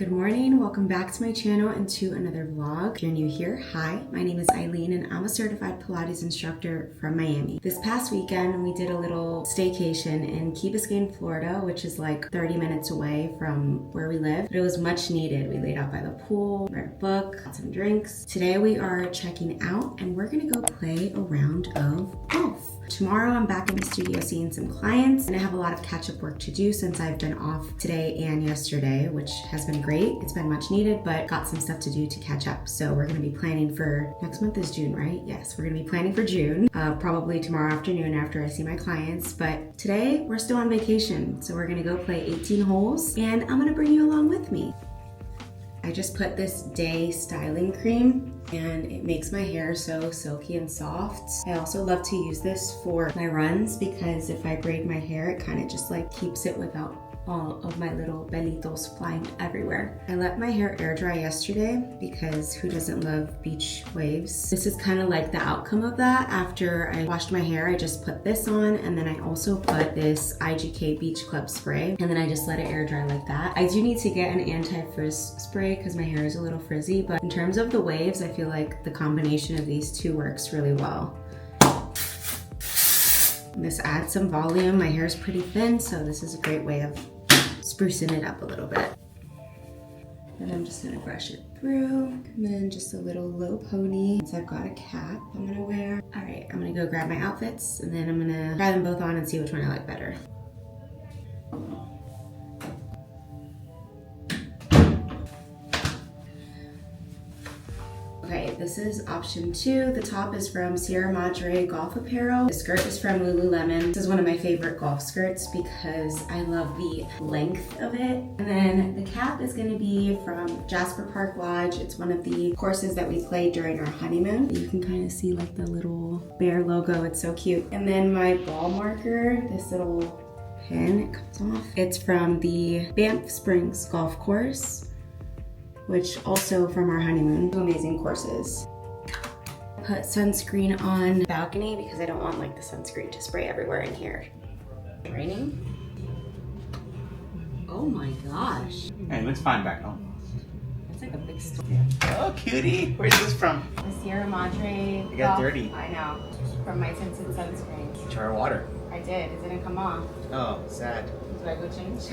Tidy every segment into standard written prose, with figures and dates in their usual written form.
Good morning, welcome back to my channel and to another vlog. If you're new here, hi, my name is Aileen and I'm a certified Pilates instructor from Miami. This past weekend, we did a little staycation in Key Biscayne, Florida, which is like 30 minutes away from where we live. But it was much needed. We laid out by the pool, read a book, had some drinks. Today we are checking out and we're gonna go play a round of golf. Tomorrow I'm back in the studio seeing some clients and I have a lot of catch-up work to do since I've been off today and yesterday, which has been great. It's been much needed, but got some stuff to do to catch up. So we're gonna be planning for, next month is June, right? Yes, we're gonna be planning for June, probably tomorrow afternoon after I see my clients. But today we're still on vacation. So we're gonna go play 18 holes and I'm gonna bring you along with me. I just put this day styling cream and it makes my hair so silky and soft. I also love to use this for my runs because if I braid my hair, it kind of just like keeps it without all of my little pelitos flying everywhere. I let my hair air dry yesterday because who doesn't love beach waves? This is kind of like the outcome of that. After I washed my hair, I just put this on and then I also put this IGK Beach Club spray and then I just let it air dry like that. I do need to get an anti-frizz spray because my hair is a little frizzy, but in terms of the waves, I feel like the combination of these two works really well. This adds some volume. My hair is pretty thin, so this is a great way of sprucing it up a little bit. And I'm just gonna brush it through, and then just a little low pony. So I've got a cap I'm gonna wear. All right, I'm gonna go grab my outfits, and then I'm gonna try them both on and see which one I like better. Okay, this is option 2. The top is from Sierra Madre Golf Apparel. The skirt is from Lululemon. This is one of my favorite golf skirts because I love the length of it. And then the cap is gonna be from Jasper Park Lodge. It's one of the courses that we played during our honeymoon. You can kind of see like the little bear logo. It's so cute. And then my ball marker, this little pin, it comes off. It's from the Banff Springs Golf Course, which also from our honeymoon. Two amazing courses. Put sunscreen on the balcony because I don't want like the sunscreen to spray everywhere in here. Raining? Oh my gosh. Hey, it looks fine back home. That's like a big storm. Oh, cutie. Where's this from? The Sierra Madre. You got dirty. I know. From my tinted sunscreen. Try our water. I did. It didn't come off. Oh, sad. Did I go change?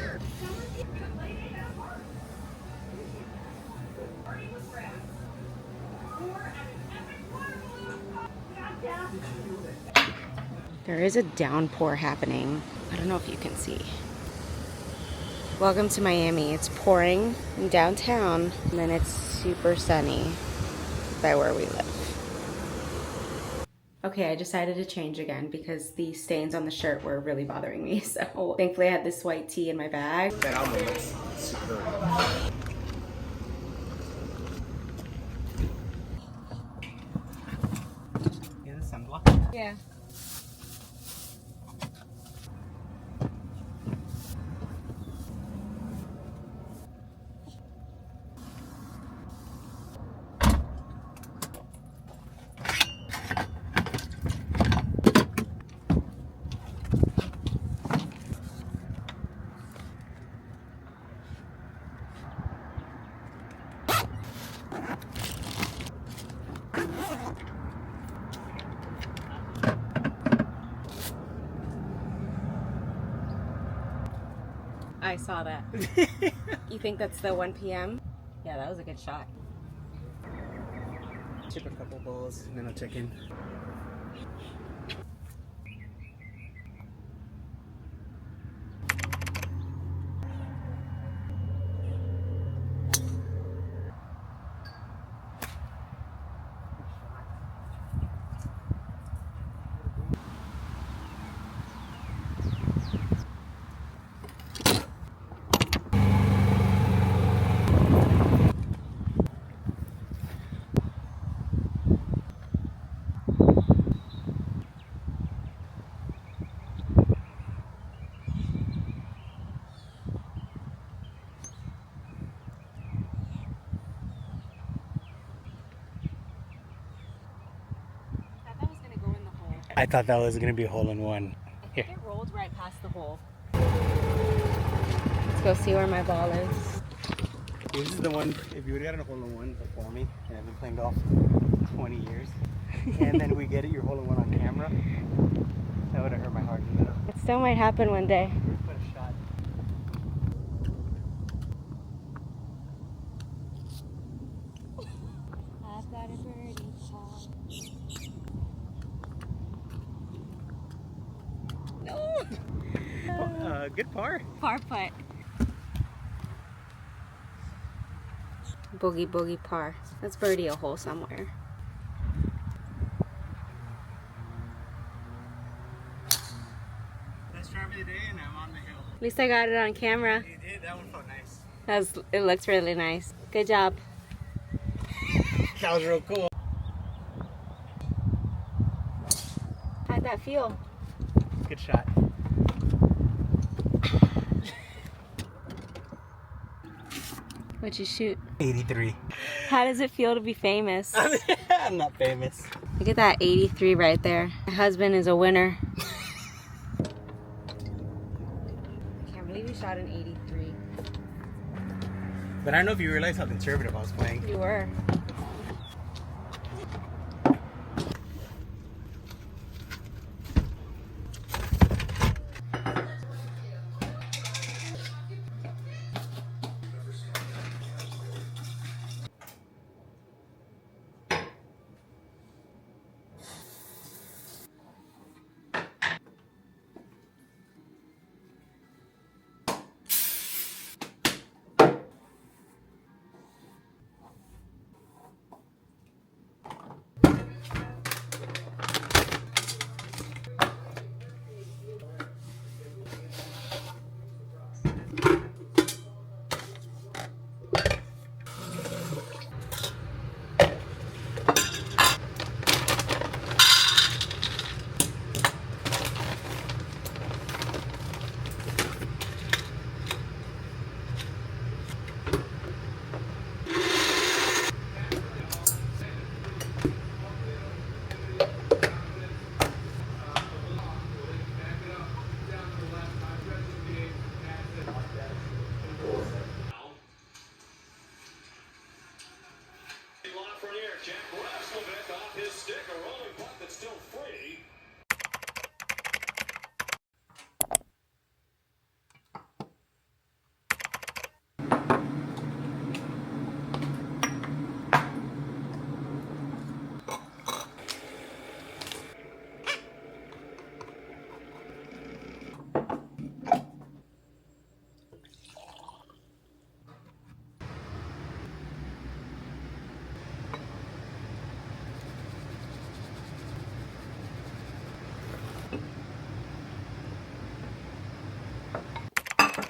There is a downpour happening. I don't know if you can see. Welcome to Miami. It's pouring in downtown and then it's super sunny by where we live. Okay, I decided to change again because the stains on the shirt were really bothering me. So thankfully I had this white tee in my bag. That album looks super. You have a sunblock? Yeah. I saw that. You think that's the 1 p.m.? Yeah, that was a good shot. Chip a couple bowls and then I'll check in. I thought that was going to be a hole-in-one. I think it rolled right past the hole. Let's go see where my ball is. This is the one, if you would have gotten a hole-in-one before me, and I've been playing golf for 20 years, and then we get it, your hole-in-one on camera, that would have hurt my heart a little. It still might happen one day. Put a shot. I've got a birdie call. No! Good par. Par putt. Boogie boogie par. Let's birdie a hole somewhere. Best drive of the day, and I'm on the hill. At least I got it on camera. You did, that one felt nice. It looks really nice. Good job. That was real cool. How'd that feel? Good shot. What'd you shoot? 83. How does it feel to be famous? I'm not famous. Look at that 83 right there. My husband is a winner. I can't believe you shot an 83. But I don't know if you realize how conservative I was playing. You were.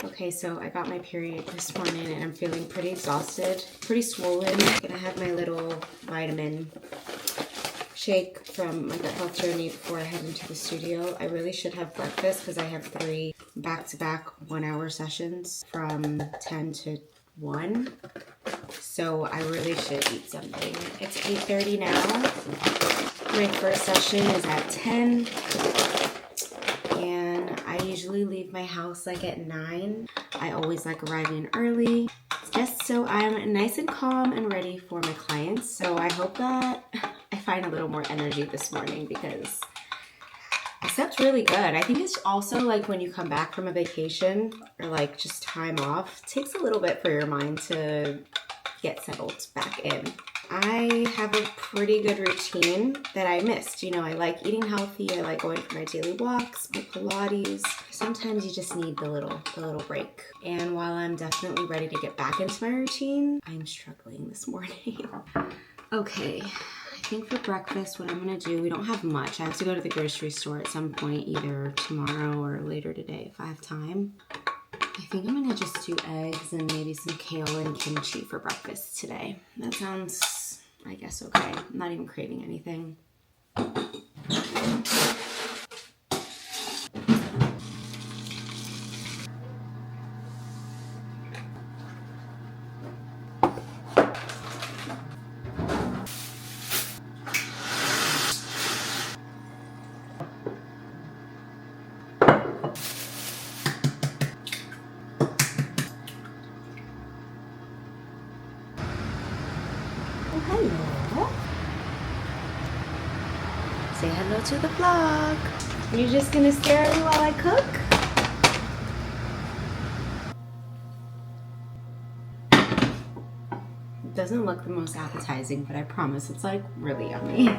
Okay, so I got my period this morning and I'm feeling pretty exhausted, pretty swollen. I'm gonna have my little vitamin shake from my gut health journey before I head into the studio. I really should have breakfast because I have 3 back-to-back 1-hour sessions from 10 to 1. So I really should eat something. It's 8:30 now. My first session is at 10. And I usually leave my house like at 9. I always like arriving early just so I'm nice and calm and ready for my clients. So I hope that I find a little more energy this morning because I slept really good. I think it's also like when you come back from a vacation or like just time off, it takes a little bit for your mind to get settled back in. I have a pretty good routine that I missed. You know, I like eating healthy. I like going for my daily walks, my Pilates. Sometimes you just need the little break. And while I'm definitely ready to get back into my routine, I'm struggling this morning. Okay, I think for breakfast, what I'm gonna do, we don't have much. I have to go to the grocery store at some point, either tomorrow or later today if I have time. I think I'm gonna just do eggs and maybe some kale and kimchi for breakfast today. That sounds, I guess, okay. I'm not even craving anything. hello. Say hello to the vlog. You're just gonna stare at me while I cook? It doesn't look the most appetizing, but I promise it's like really yummy.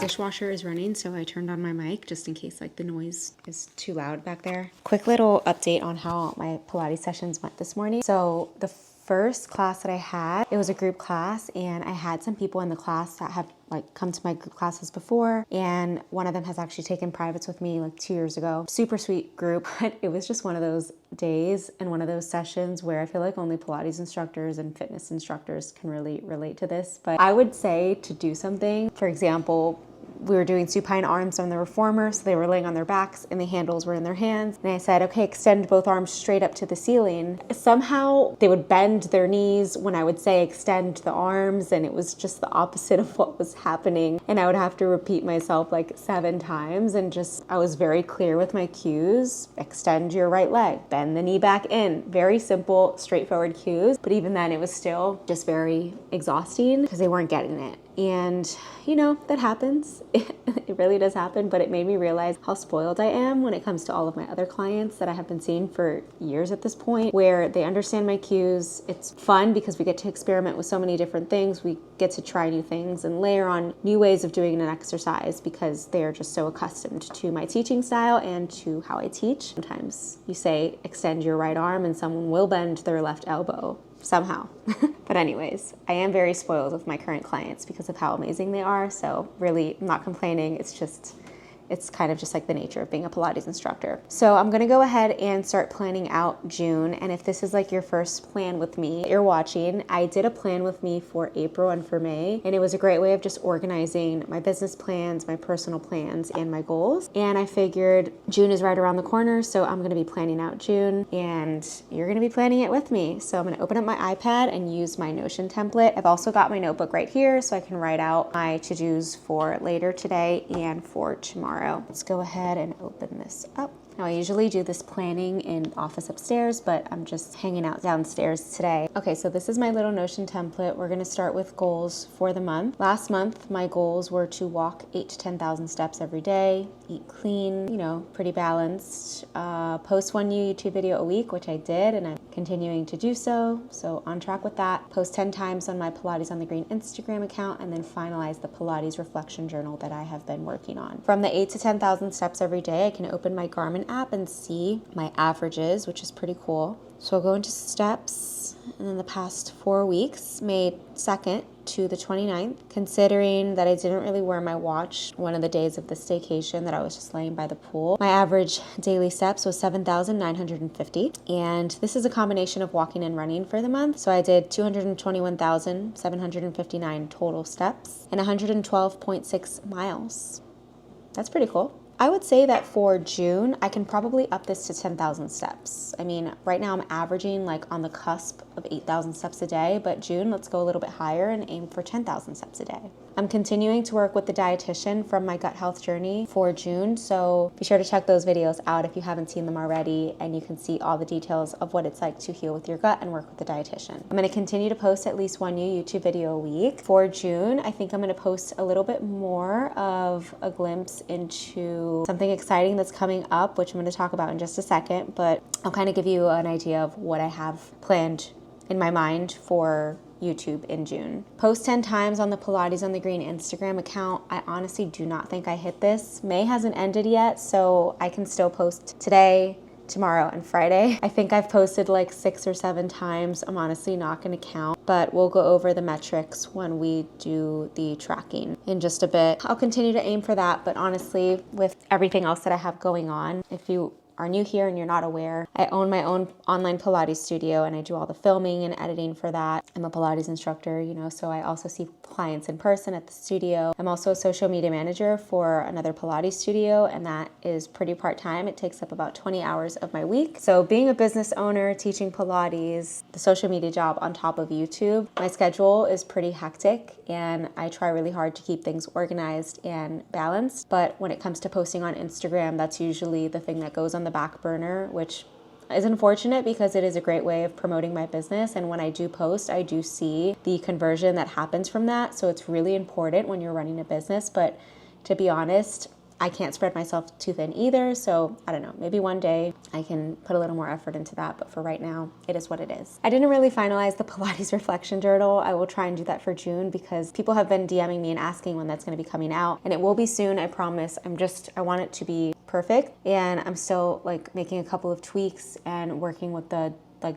Dishwasher is running, so I turned on my mic just in case like the noise is too loud back there. Quick little update on how my Pilates sessions went this morning. So the first class that I had, it was a group class, and I had some people in the class that have like come to my group classes before, and one of them has actually taken privates with me like 2 years ago. Super sweet group, but it was just one of those days and one of those sessions where I feel like only Pilates instructors and fitness instructors can really relate to this. But I would say to do something, for example, we were doing supine arms on the reformer, so they were laying on their backs and the handles were in their hands. And I said, okay, extend both arms straight up to the ceiling. Somehow they would bend their knees when I would say extend the arms, and it was just the opposite of what was happening. And I would have to repeat myself like 7 times, and just, I was very clear with my cues. Extend your right leg, bend the knee back in. Very simple, straightforward cues. But even then it was still just very exhausting because they weren't getting it. And you know, that happens. It really does happen, but it made me realize how spoiled I am when it comes to all of my other clients that I have been seeing for years at this point, where they understand my cues. It's fun because we get to experiment with so many different things. We get to try new things and layer on new ways of doing an exercise because they are just so accustomed to my teaching style and to how I teach. Sometimes you say extend your right arm and someone will bend their left elbow somehow. But anyways, I am very spoiled with my current clients because of how amazing they are. So really, I'm not complaining. It's kind of just like the nature of being a Pilates instructor. So I'm gonna go ahead and start planning out June. And if this is like your first plan with me, you're watching, I did a plan with me for April and for May. And it was a great way of just organizing my business plans, my personal plans, and my goals. And I figured June is right around the corner, so I'm gonna be planning out June and you're gonna be planning it with me. So I'm gonna open up my iPad and use my Notion template. I've also got my notebook right here so I can write out my to-dos for later today and for tomorrow. Let's go ahead and open this up. Now I usually do this planning in the office upstairs, but I'm just hanging out downstairs today. Okay, so this is my little Notion template. We're gonna start with goals for the month. Last month, my goals were to walk 8,000 to 10,000 steps every day, eat clean, you know, pretty balanced, post one new YouTube video a week, which I did, and I'm continuing to do so. So on track with that. Post 10 times on my Pilates on the Green Instagram account, and then finalize the Pilates reflection journal that I have been working on. From the 8 to 10,000 steps every day, I can open my Garmin app and see my averages, which is pretty cool. So I'll go into steps, and in the past 4 weeks, made 2nd to the 29th, considering that I didn't really wear my watch one of the days of the staycation, that I was just laying by the pool. My average daily steps was 7,950, and this is a combination of walking and running for the month. So I did 221,759 total steps and 112.6 miles. That's pretty cool. I would say that for June, I can probably up this to 10,000 steps. I mean, right now I'm averaging like on the cusp of 8,000 steps a day, but June, let's go a little bit higher and aim for 10,000 steps a day. I'm continuing to work with the dietitian from my gut health journey for June, so be sure to check those videos out if you haven't seen them already, and you can see all the details of what it's like to heal with your gut and work with the dietitian. I'm going to continue to post at least one new YouTube video a week. For June, I think I'm going to post a little bit more of a glimpse into something exciting that's coming up, which I'm going to talk about in just a second, but I'll kind of give you an idea of what I have planned in my mind for YouTube in June. Post 10 times on the Pilates on the Green Instagram account. I honestly do not think I hit this. May hasn't ended yet, so I can still post today, tomorrow, and Friday. I think I've posted like 6 or 7 times. I'm honestly not going to count, but we'll go over the metrics when we do the tracking in just a bit. I'll continue to aim for that, but honestly, with everything else that I have going on, if you are new here and you're not aware, I own my own online Pilates studio, and I do all the filming and editing for that. I'm a Pilates instructor, so I also see clients in person at the studio. I'm also a social media manager for another Pilates studio, and that is pretty part-time. It takes up about 20 hours of my week. So being a business owner, teaching Pilates, the social media job on top of YouTube, my schedule is pretty hectic, and I try really hard to keep things organized and balanced. But when it comes to posting on Instagram, that's usually the thing that goes on the back burner, which is unfortunate because it is a great way of promoting my business. And when I do post, I do see the conversion that happens from that. So it's really important when you're running a business. But to be honest, I can't spread myself too thin either. So I don't know, maybe one day I can put a little more effort into that. But for right now, it is what it is. I didn't really finalize the Pilates reflection journal. I will try and do that for June because people have been DMing me and asking when that's going to be coming out. And it will be soon, I promise. I want it to be perfect. And I'm still making a couple of tweaks and working with the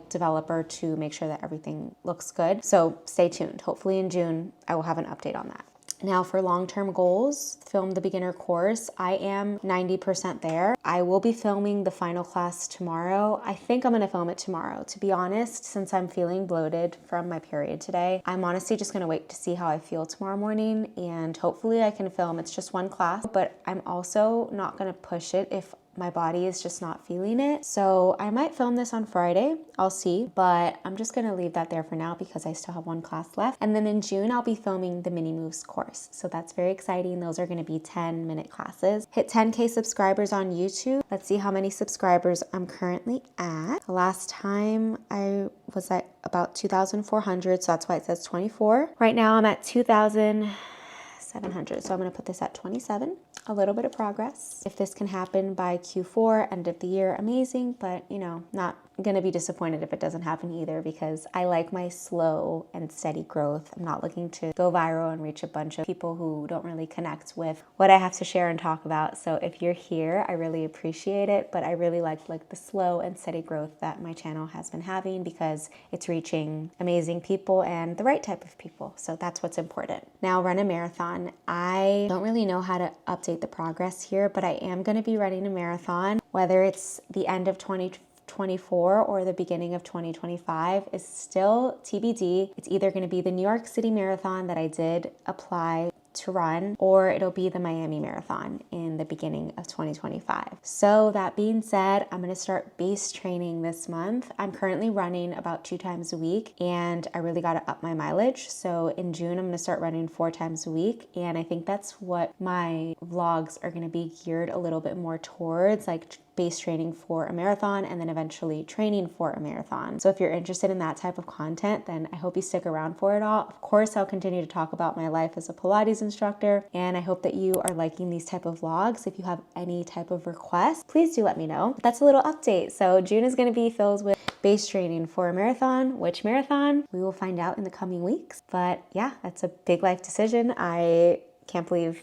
developer to make sure that everything looks good. So stay tuned. Hopefully in June, I will have an update on that. Now for long-term goals, film the beginner course. I am 90% there. I will be filming the final class tomorrow. I think I'm gonna film it tomorrow. To be honest, since I'm feeling bloated from my period today, I'm honestly just gonna wait to see how I feel tomorrow morning, and hopefully I can film. It's just one class, but I'm also not gonna push it if my body is just not feeling it. So I might film this on Friday, I'll see, but I'm just gonna leave that there for now because I still have one class left. And then in June, I'll be filming the mini moves course. So that's very exciting. Those are gonna be 10-minute classes. Hit 10K subscribers on YouTube. Let's see how many subscribers I'm currently at. The last time I was at about 2,400, so that's why it says 24. Right now I'm at 2,700, so I'm gonna put this at 27. A little bit of progress. If this can happen by Q4, end of the year, amazing, but not gonna be disappointed if it doesn't happen either because I like my slow and steady growth. I'm not looking to go viral and reach a bunch of people who don't really connect with what I have to share and talk about. So if you're here, I really appreciate it, but I really like the slow and steady growth that my channel has been having because it's reaching amazing people and the right type of people. So that's what's important. Now, run a marathon. I don't really know how to update the progress here, but I am going to be running a marathon, whether it's the end of 2024 or the beginning of 2025 is still TBD. It's either going to be the New York City Marathon that I did apply to run, or it'll be the Miami Marathon in the beginning of 2025. So that being said, I'm going to start base training this month. I'm currently running about 2 times a week, and I really got to up my mileage. So in June, I'm going to start running 4 times a week, and I think that's what my vlogs are going to be geared a little bit more towards, base training for a marathon and then eventually training for a marathon. So if you're interested in that type of content, then I hope you stick around for it all. Of course, I'll continue to talk about my life as a Pilates instructor, and I hope that you are liking these type of vlogs. If you have any type of requests, please do let me know. That's a little update. So June is going to be filled with base training for a marathon. Which marathon? We will find out in the coming weeks. But yeah, that's a big life decision. I can't believe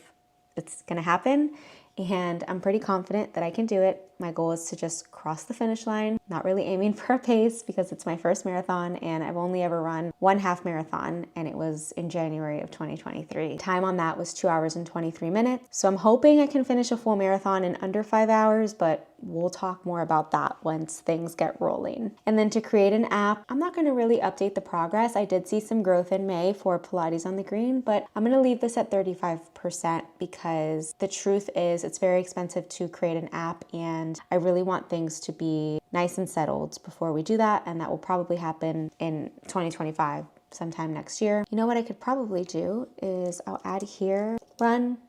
it's gonna happen. And I'm pretty confident that I can do it. My goal is to just cross the finish line, not really aiming for a pace because it's my first marathon and I've only ever run one half marathon, and it was in January of 2023. Time on that was 2 hours and 23 minutes. So I'm hoping I can finish a full marathon in under 5 hours, but we'll talk more about that once things get rolling. And then to create an app, I'm not gonna really update the progress. I did see some growth in May for Pilates on the Green, but I'm gonna leave this at 35% because the truth is it's very expensive to create an app, and I really want things to be nice and settled before we do that, and that will probably happen in 2025, sometime next year. You know what I could probably do is I'll add here, run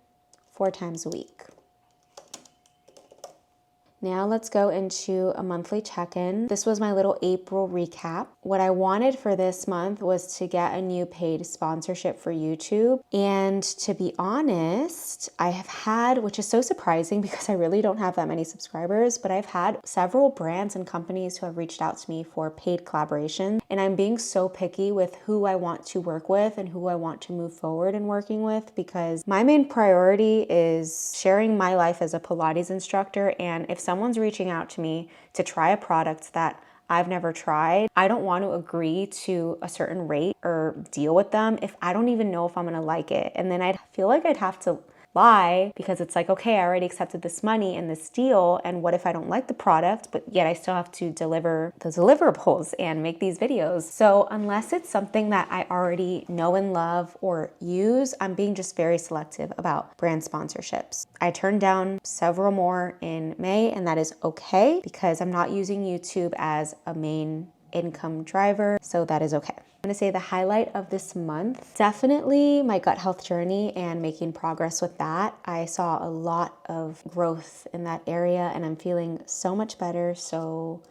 4 times a week. Now let's go into a monthly check-in. This was my little April recap. What I wanted for this month was to get a new paid sponsorship for YouTube. And to be honest, I have had, which is so surprising because I really don't have that many subscribers, but I've had several brands and companies who have reached out to me for paid collaboration. And I'm being so picky with who I want to work with and who I want to move forward in working with, because my main priority is sharing my life as a Pilates instructor. And if someone's reaching out to me to try a product that I've never tried, I don't want to agree to a certain rate or deal with them if I don't even know if I'm gonna like it. And then I'd feel like I'd have to lie because it's like, okay, I already accepted this money and this deal, and what if I don't like the product, but yet I still have to deliver the deliverables and make these videos. So unless it's something that I already know and love or use, I'm being just very selective about brand sponsorships. I turned down several more in May, and that is okay because I'm not using YouTube as a main income driver, so that is okay. I'm gonna say the highlight of this month, definitely my gut health journey and making progress with that. I saw a lot of growth in that area and I'm feeling so much better. So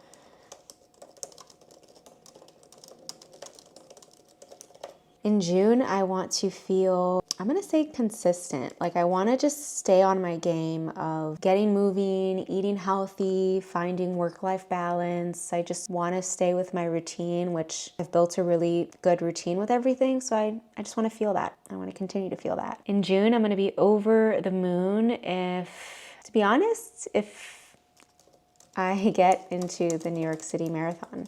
in June, I want to feel, I'm gonna say consistent. Like I wanna just stay on my game of getting moving, eating healthy, finding work-life balance. I just wanna stay with my routine, which I've built a really good routine with everything. So I just wanna feel that. I wanna continue to feel that. In June, I'm gonna be over the moon to be honest, if I get into the New York City Marathon.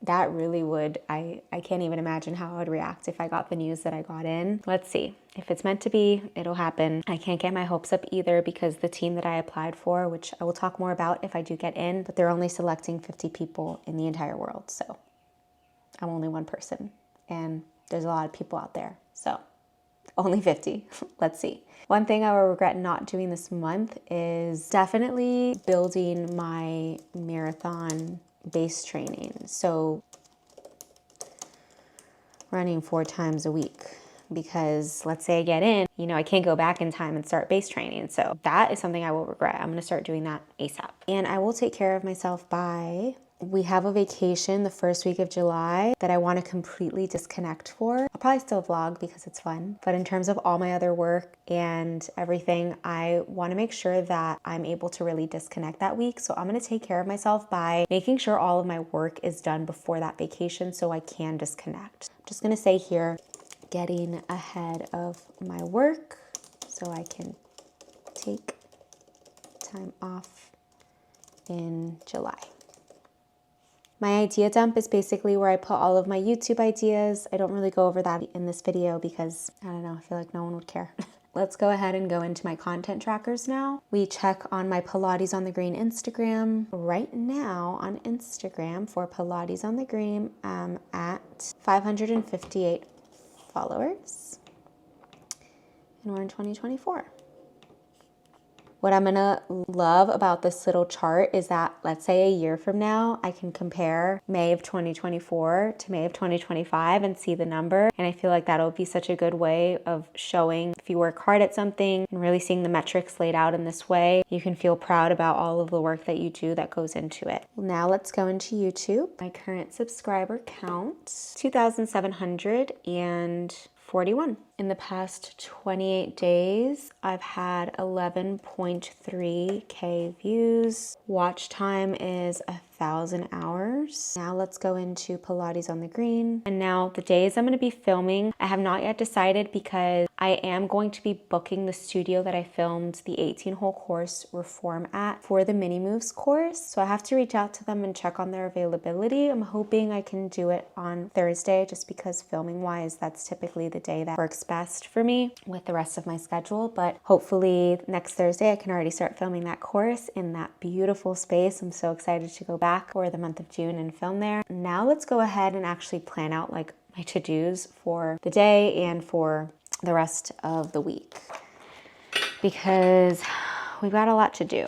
That really would, I can't even imagine how I would react if I got the news that I got in. Let's see. If it's meant to be, it'll happen. I can't get my hopes up either because the team that I applied for, which I will talk more about if I do get in, but they're only selecting 50 people in the entire world. So I'm only one person and there's a lot of people out there. So only 50. Let's see. One thing I will regret not doing this month is definitely building my marathon base training. So running 4 times a week, because let's say I get in, I can't go back in time and start base training. So that is something I will regret. I'm going to start doing that ASAP. And I will take care of myself by, we have a vacation the first week of July that I want to completely disconnect for. I'll probably still vlog because it's fun. But in terms of all my other work and everything, I want to make sure that I'm able to really disconnect that week. So I'm going to take care of myself by making sure all of my work is done before that vacation so I can disconnect. I'm just going to say here, getting ahead of my work so I can take time off in July. My idea dump is basically where I put all of my YouTube ideas. I don't really go over that in this video because, I don't know, I feel like no one would care. Let's go ahead and go into my content trackers now. We check on my Pilates on the Green Instagram. Right now on Instagram for Pilates on the Green, I'm at 558 followers. And we're in 2024. What I'm gonna love about this little chart is that, let's say a year from now, I can compare May of 2024 to May of 2025 and see the number. And I feel like that'll be such a good way of showing if you work hard at something and really seeing the metrics laid out in this way, you can feel proud about all of the work that you do that goes into it. Now let's go into YouTube. My current subscriber count, 2,741. In the past 28 days, I've had 11.3K views. Watch time is 1,000 hours. Now let's go into Pilates on the Green. And now the days I'm going to be filming, I have not yet decided because I am going to be booking the studio that I filmed the 18-hole course Reform at for the Mini Moves course. So I have to reach out to them and check on their availability. I'm hoping I can do it on Thursday just because filming wise, that's typically the day that works best for me with the rest of my schedule. But hopefully next Thursday I can already start filming that course in that beautiful space. I'm so excited to go back for the month of June and film there. Now let's go ahead and actually plan out like my to-dos for the day and for the rest of the week because we've got a lot to do.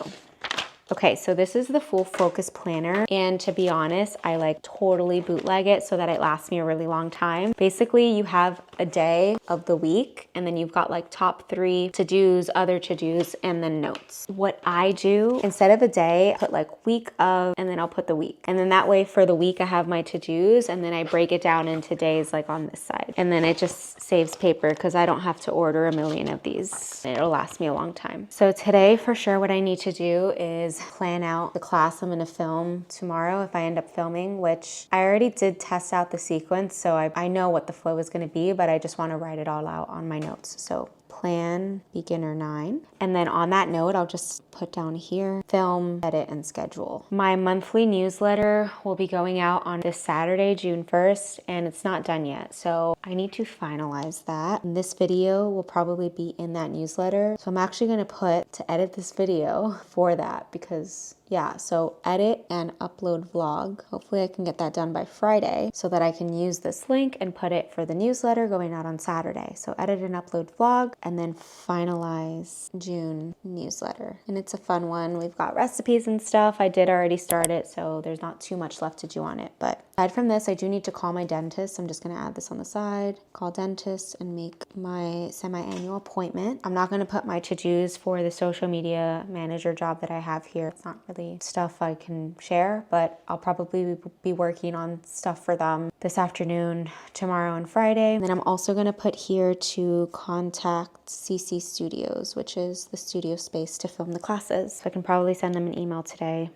Okay, so this is the full focus planner. And to be honest, I like totally bootleg it so that it lasts me a really long time. Basically, you have a day of the week and then you've got like top 3 to-dos, other to-dos, and then notes. What I do, instead of a day, I put like week of, and then I'll put the week. And then that way for the week, I have my to-dos and then I break it down into days like on this side. And then it just saves paper because I don't have to order a million of these. It'll last me a long time. So today, for sure, what I need to do is plan out the class I'm going to film tomorrow if I end up filming, which I already did test out the sequence, so I know what the flow is going to be, but I just want to write it all out on my notes. So plan beginner 9. And then on that note, I'll just put down here, film, edit, and schedule. My monthly newsletter will be going out on this Saturday, June 1st, and it's not done yet. So I need to finalize that. And this video will probably be in that newsletter. So I'm actually going to put to edit this video for that because yeah, so edit and upload vlog. Hopefully I can get that done by Friday so that I can use this link and put it for the newsletter going out on Saturday. So edit and upload vlog and then finalize June newsletter. And it's a fun one. We've got recipes and stuff. I did already start it, so there's not too much left to do on it. But aside from this, I do need to call my dentist. I'm just gonna add this on the side, call dentist and make my semi-annual appointment. I'm not gonna put my to-dos for the social media manager job that I have here. It's not really stuff I can share, but I'll probably be working on stuff for them this afternoon, tomorrow, and Friday. And then I'm also gonna put here to contact CC Studios, which is the studio space to film the classes. So I can probably send them an email today.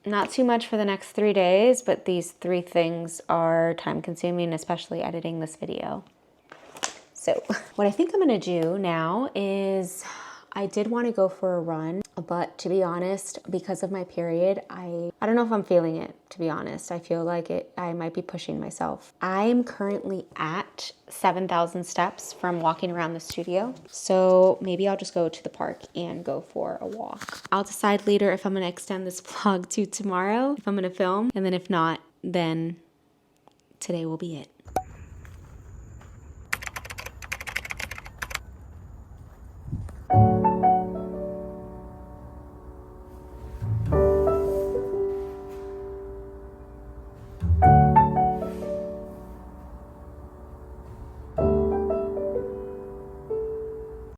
Not too much for the next 3 days, but these 3 things are time consuming, especially editing this video. So what I think I'm gonna do now is I did want to go for a run, but to be honest, because of my period, I don't know if I'm feeling it, to be honest. I feel like I might be pushing myself. I'm currently at 7,000 steps from walking around the studio. So maybe I'll just go to the park and go for a walk. I'll decide later if I'm going to extend this vlog to tomorrow, if I'm going to film, and then if not, then today will be it.